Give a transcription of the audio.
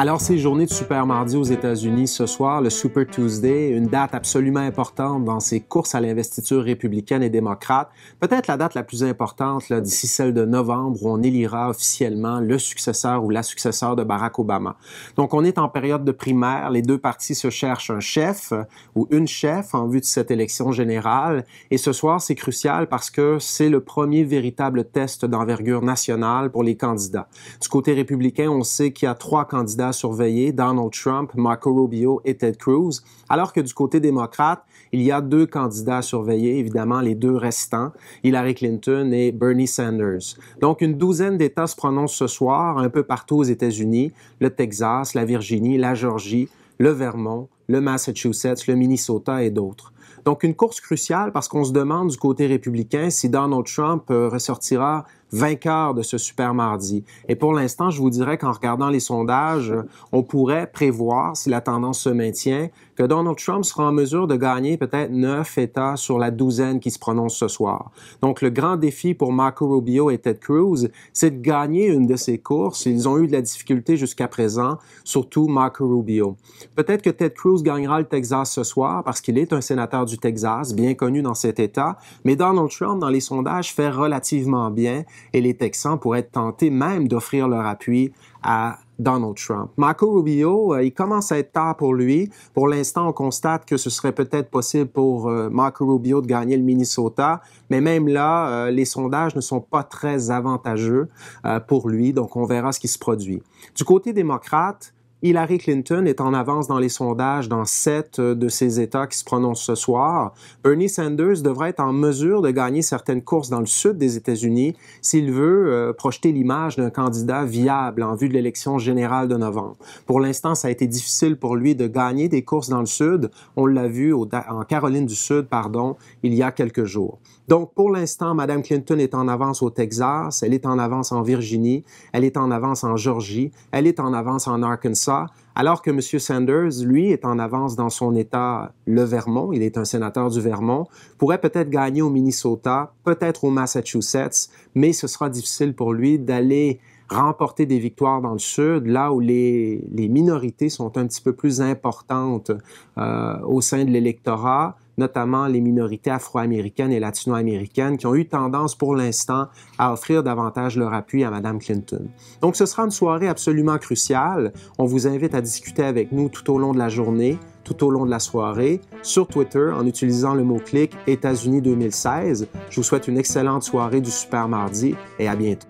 Alors, c'est journée de Super Mardi aux États-Unis ce soir, le Super Tuesday, une date absolument importante dans ces courses à l'investiture républicaine et démocrate. Peut-être la date la plus importante d'ici celle de novembre où on élira officiellement le successeur ou la successeur de Barack Obama. Donc, on est en période de primaire. Les deux partis se cherchent un chef ou une chef en vue de cette élection générale. Et ce soir, c'est crucial parce que c'est le premier véritable test d'envergure nationale pour les candidats. Du côté républicain, on sait qu'il y a 3 candidats surveillés, Donald Trump, Marco Rubio et Ted Cruz, alors que du côté démocrate, il y a 2 candidats surveillés, évidemment les 2 restants, Hillary Clinton et Bernie Sanders. Donc une douzaine d'États se prononcent ce soir, un peu partout aux États-Unis, le Texas, la Virginie, la Georgie, le Vermont, le Massachusetts, le Minnesota et d'autres. Donc une course cruciale parce qu'on se demande du côté républicain si Donald Trump ressortira vainqueur de ce super mardi. Et pour l'instant, je vous dirais qu'en regardant les sondages, on pourrait prévoir, si la tendance se maintient, que Donald Trump sera en mesure de gagner peut-être 9 États sur la douzaine qui se prononcent ce soir. Donc le grand défi pour Marco Rubio et Ted Cruz, c'est de gagner une de ces courses. Ils ont eu de la difficulté jusqu'à présent, surtout Marco Rubio. Peut-être que Ted Cruz gagnera le Texas ce soir parce qu'il est un sénateur du Texas, bien connu dans cet État, mais Donald Trump, dans les sondages, fait relativement bien et les Texans pourraient être tentés même d'offrir leur appui à Donald Trump. Marco Rubio, il commence à être tard pour lui. Pour l'instant, on constate que ce serait peut-être possible pour Marco Rubio de gagner le Minnesota, mais même là, les sondages ne sont pas très avantageux pour lui, donc on verra ce qui se produit. Du côté démocrate, Hillary Clinton est en avance dans les sondages dans 7 de ces États qui se prononcent ce soir. Bernie Sanders devrait être en mesure de gagner certaines courses dans le sud des États-Unis s'il veut projeter l'image d'un candidat viable en vue de l'élection générale de novembre. Pour l'instant, ça a été difficile pour lui de gagner des courses dans le sud. On l'a vu en Caroline du Sud, il y a quelques jours. Donc, pour l'instant, Mme Clinton est en avance au Texas, elle est en avance en Virginie, elle est en avance en Georgie, elle est en avance en Arkansas, alors que M. Sanders, lui, est en avance dans son État, le Vermont, il est un sénateur du Vermont, pourrait peut-être gagner au Minnesota, peut-être au Massachusetts, mais ce sera difficile pour lui d'aller remporter des victoires dans le Sud, là où les minorités sont un petit peu plus importantes au sein de l'électorat, notamment les minorités afro-américaines et latino-américaines qui ont eu tendance pour l'instant à offrir davantage leur appui à Mme Clinton. Donc ce sera une soirée absolument cruciale. On vous invite à discuter avec nous tout au long de la journée, tout au long de la soirée, sur Twitter en utilisant le mot-clic États-Unis 2016. Je vous souhaite une excellente soirée du Super Mardi et à bientôt.